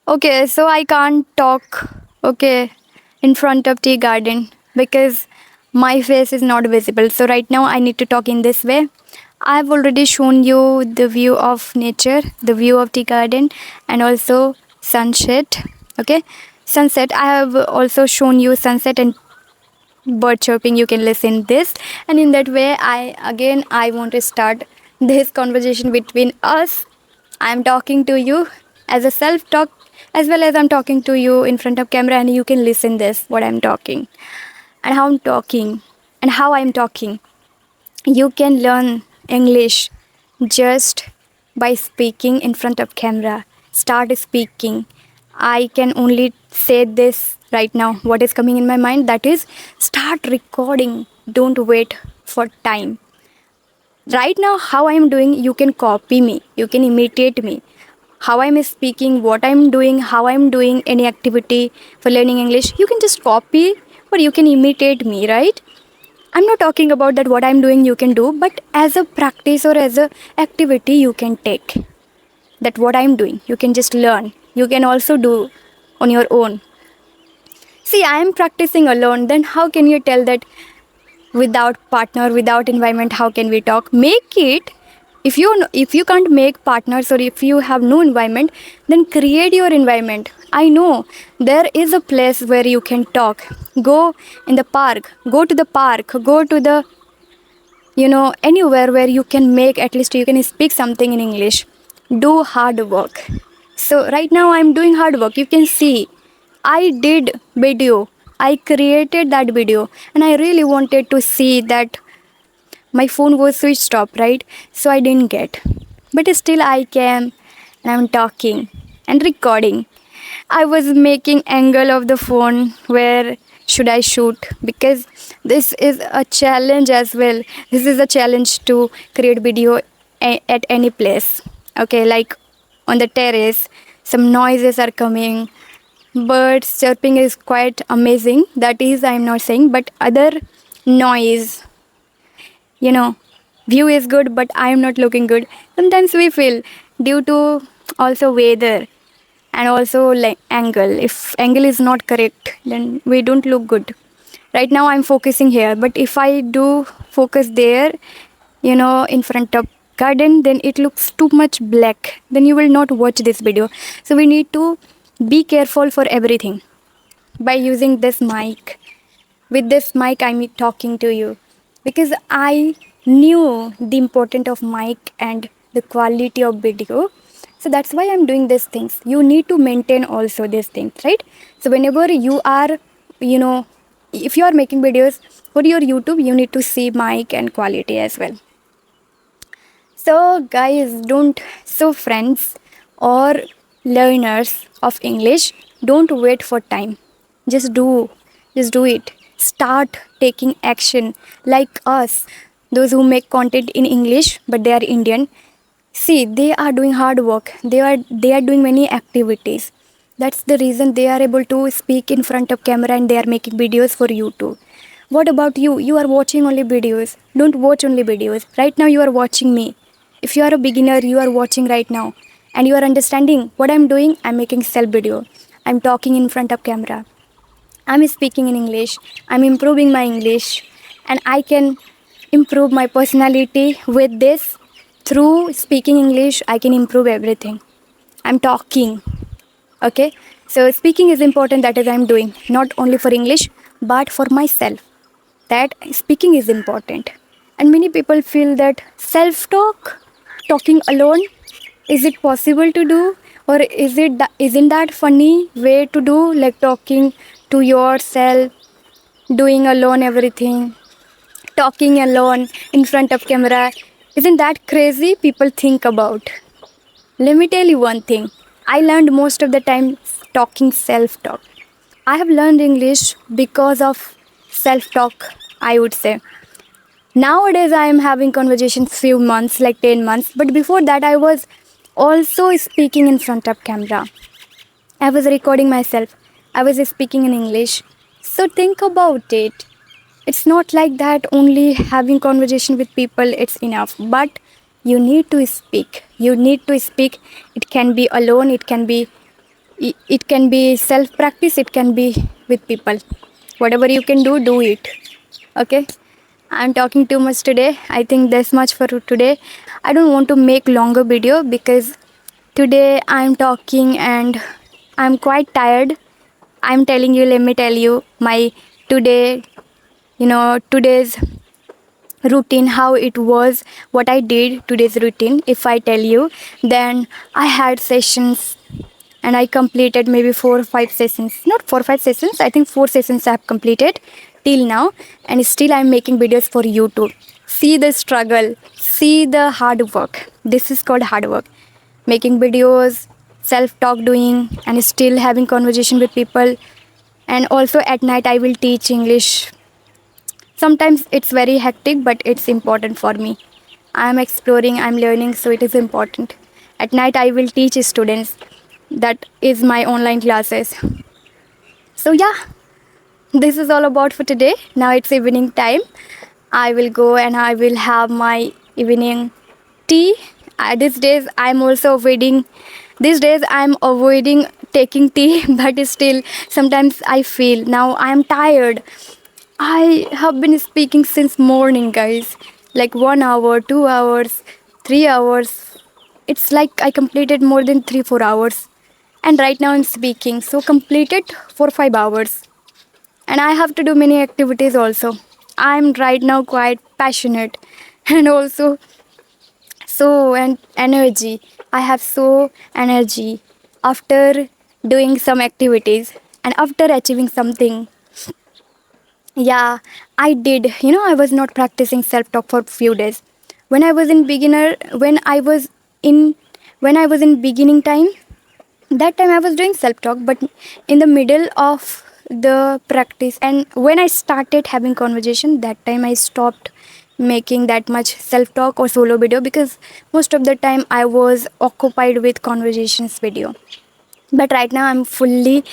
Okay, so I can't talk, okay, in front of tea garden because my face is not visible. So right now I need to talk in this way. I've already shown you the view of nature, the view of tea garden, and also sunset. Okay, sunset. I have also shown you sunset and bird chirping. You can listen this, and in that way, I want to start this conversation between us. I'm talking to you as a self talk, as well as I'm talking to you in front of camera, and you can listen this what I'm talking and how I'm talking and how I'm talking. You can learn English just by speaking in front of camera. Start speaking. I can only say this right now. What is coming in my mind? That is, start recording. Don't wait for time. Right now, how I'm doing, you can copy me. You can imitate me. How I'm speaking, what I'm doing, how I'm doing any activity for learning English. You can just copy or you can imitate me, right? I'm not talking about that what I'm doing you can do, but as a practice or as a activity you can take. That what I'm doing, you can just learn. You can also do on your own. See, I am practicing alone, then how can you tell that without partner, without environment, how can we talk? Make it. If you can't make partners or if you have no environment, then create your environment. I know there is a place where you can talk. Go in the park, go to the park, go to the anywhere where you can make, at least you can speak something in English. Do hard work. So right now I'm doing hard work. You can see I did video. I created that video and I really wanted to see that. My phone was switched off, right? So I didn't get, but still I came and I'm talking and recording. I was making angle of the phone where should I shoot, because this is a challenge as well. This is a challenge to create video at any place. Okay, like on the terrace, some noises are coming. Birds chirping is quite amazing. That is, I'm not saying, but other noise, you know, view is good, but I am not looking good. Sometimes we feel due to also weather and also like angle. If angle is not correct, then we don't look good. Right now I'm focusing here, but if I do focus there, in front of garden, then it looks too much black. Then you will not watch this video. So we need to be careful for everything by using this mic. With this mic I'm talking to you because I knew the importance of mic and the quality of video. So that's why I'm doing these things. You need to maintain also these things, right? So whenever you are, if you are making videos for your YouTube, you need to see mic and quality as well. So guys, don't, so friends or learners of English, don't wait for time. Just do. Just do it. Start taking action like us. Those who make content in English but they are Indian. See, they are doing hard work. They are doing many activities. That's the reason they are able to speak in front of camera and they are making videos for YouTube. What about you? You are watching only videos. Don't watch only videos. Right now you are watching me. If you are a beginner, you are watching right now and you are understanding what I'm doing. I'm making self video. I'm talking in front of camera. I'm speaking in English. I'm improving my English and I can improve my personality with this. Through speaking English, I can improve everything. I'm talking. Okay? So speaking is important, that is I'm doing. Not only for English, but for myself. That speaking is important. And many people feel that self-talk, talking alone, is it possible to do? Or isn't that funny way to do, like talking to yourself, doing alone everything, talking alone in front of camera? Isn't that crazy? People think about. Let me tell you one thing. I learned most of the time talking self-talk. I have learned English because of self-talk, I would say. Nowadays I am having conversations few months, like 10 months, but before that I was also speaking in front of camera. I was recording myself. I was speaking in English. So think about it. It's not like that only having conversation with people it's enough, but you need to speak. You need to speak. It can be alone, it can be It can be self practice, it can be with people. Whatever you can do, do it. Okay, I'm talking too much today. I think that's much for today. I don't want to make longer video because today I'm talking and I'm quite tired. I'm telling you, let me tell you my today, today's routine, how it was, what I did today's routine. If I tell you, then I had sessions and I completed maybe 4 or 5 sessions. Not 4 or 5 sessions, I think 4 sessions I have completed till now, and still I'm making videos for YouTube. See the struggle, see the hard work. This is called hard work. Making videos, self talk doing, and still having conversation with people. And also at night I will teach English. Sometimes it's very hectic, but it's important for me. I'm exploring, I'm learning, so it is important. At night, I will teach students. That is my online classes. So, yeah, this is all about for today. Now it's evening time. I will go and I will have my evening tea. These days, I'm also avoiding. These days, I'm avoiding taking tea, but still, sometimes I feel now I'm tired. I have been speaking since morning, guys. Like 1 hour, 2 hours, 3 hours. It's like I completed more than 3 4 hours. And right now I'm speaking. So completed for 5 hours. And I have to do many activities also. I'm right now quite passionate and also so and energy. I have so energy after doing some activities and after achieving something. Yeah, I did. I was not practicing self-talk for few days. When I was in beginner, in when I was in beginning time, that time I was doing self-talk, but in the middle of the practice and when I started having conversation, that time I stopped making that much self-talk or solo video because most of the time I was occupied with conversations video. But right now I'm fully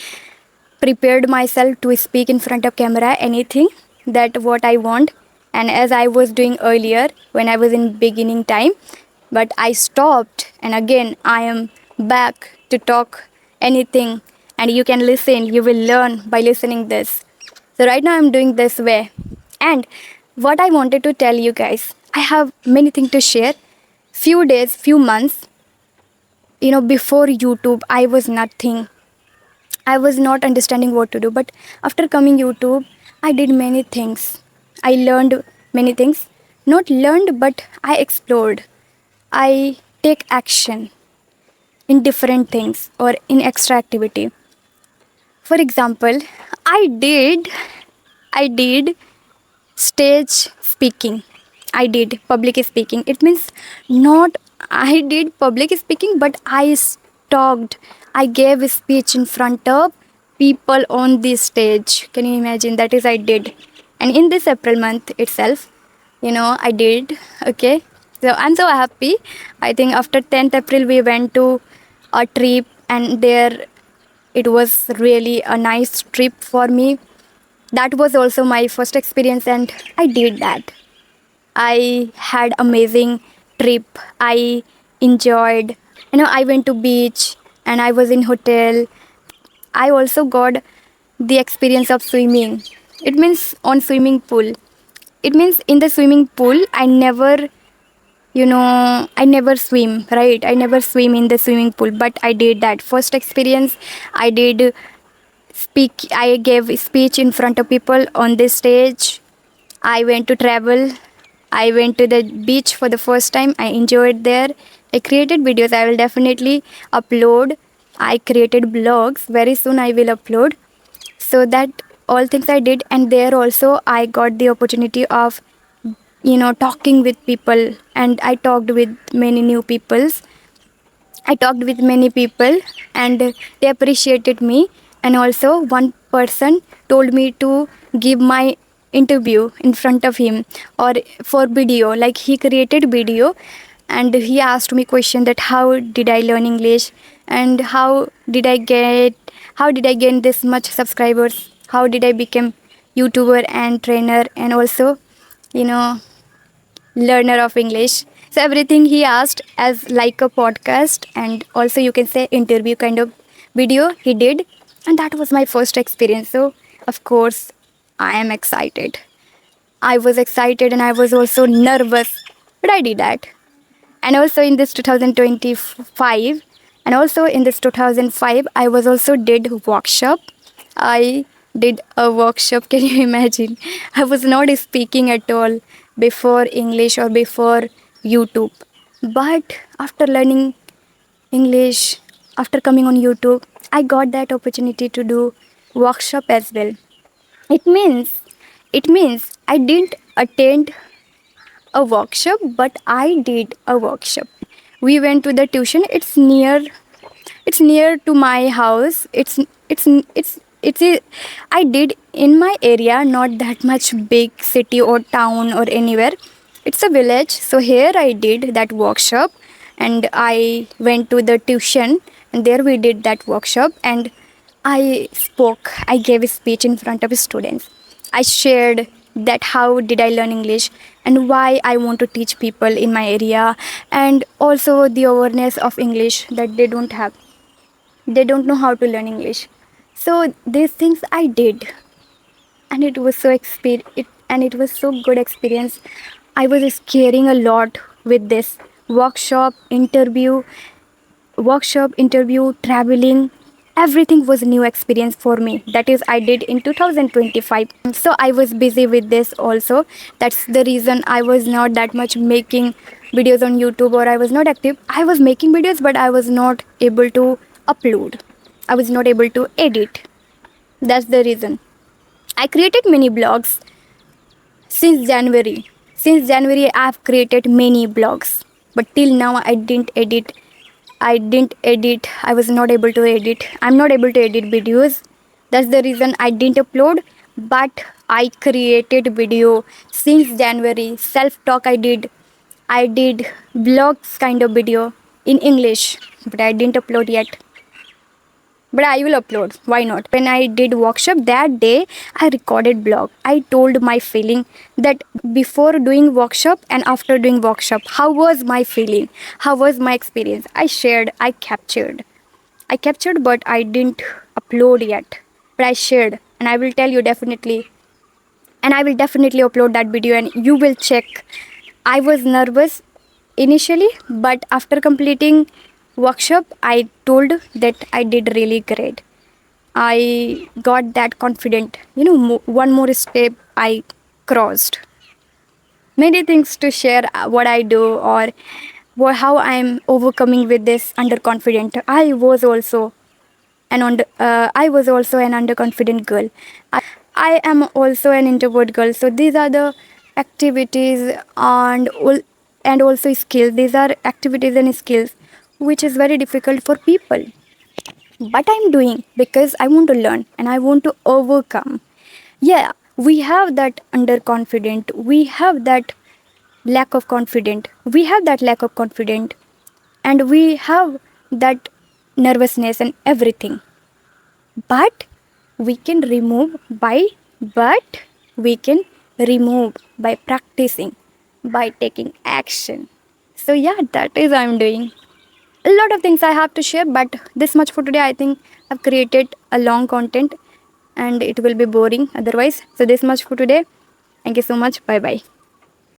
prepared myself to speak in front of camera anything that what I want, and as I was doing earlier when I was in beginning time, but I stopped and again I am back to talk anything, and you can listen, you will learn by listening this. So right now I'm doing this way. And what I wanted to tell you guys, I have many things to share. Few days, few months, before YouTube I was nothing. I was not understanding what to do. But after coming YouTube, I did many things. I learned many things. Not learned, but I explored. I take action in different things or in extra activity. For example, I did stage speaking. I did public speaking. It means not I did public speaking, but I talked. I gave a speech in front of people on this stage. Can you imagine? That is I did. And in this April month itself, I did. Okay. So I'm so happy. I think after 10th April we went to a trip, and there it was really a nice trip for me. That was also my first experience, and I did that. I had amazing trip. I enjoyed. I went to beach and I was in hotel. I also got the experience of swimming. It means on swimming pool. It means in the swimming pool I never swim, right? I never swim in the swimming pool, but I did that. First experience I did speak. I gave speech in front of people on this stage. I went to travel. I went to the beach for the first time. I enjoyed there. I created videos. I will definitely upload. I created blogs. Very soon I will upload. So that all things I did, and there also I got the opportunity of talking with people, and I talked with many new peoples. I talked with many people and they appreciated me. And also, one person told me to give my interview in front of him or for video. Like he created video and he asked me question that how did I learn English and how did I gain this much subscribers? How did I become YouTuber and trainer and also, you know, learner of English. So everything he asked as like a podcast and also you can say interview kind of video he did, and that was my first experience. So, of course, I am excited. I was excited and I was also nervous, but I did that. And also in this 2025, and also in this 2005, I was also did workshop. I did a workshop. Can you imagine? I was not speaking at all before English or before YouTube, but after learning English, after coming on YouTube, I got that opportunity to do workshop as well. It means it means I didn't attend a workshop, but I did a workshop. We went to the tuition. It's near to my house. It's I did in my area, not that much big city or town or anywhere. It's a village. So here I did that workshop, and I went to the tuition, and there we did that workshop, and I spoke. I gave a speech in front of students. I shared that how did I learn English and why I want to teach people in my area, and also the awareness of English that they don't have. They don't know how to learn English. So these things I did, and it was so good experience. I was scaring a lot with this workshop, interview, traveling. Everything was new experience for me. That is, I did in 2025. So I was busy with this also. That's the reason I was not that much making videos on YouTube, or I was not active. I was making videos, but I was not able to upload. I was not able to edit. That's the reason. I created many blogs since January. Since January, I have created many blogs, but till now I didn't edit. I was not able to edit. I'm not able to edit videos. That's the reason I didn't upload. But I created video since January. Self talk I did. I did vlogs kind of video in English, but I didn't upload yet. But I will upload. Why not? When I did workshop that day, I recorded blog. I told my feeling that before doing workshop and after doing workshop, how was my feeling? How was my experience? I shared, I captured, but I didn't upload yet. But I shared, and I will tell you definitely. And I will definitely upload that video, and you will check. I was nervous initially, but after completing workshop, I told that I did really great. I got that confident. One more step I crossed. Many things to share what I do, or how I am overcoming with this underconfident. I was also an underconfident girl. I am also an introvert girl. So these are the activities and also skills. These are activities and skills which is very difficult for people. But I'm doing because I want to learn and I want to overcome. Yeah, we have that underconfident. We have that lack of confident. We have that lack of confident, and we have that nervousness and everything. But we can remove by but we can remove by practicing, by taking action. So yeah, that is I'm doing. A lot of things I have to share, but this much for today. I think I've created a long content and it will be boring otherwise. So this much for today. Thank you so much. Bye bye.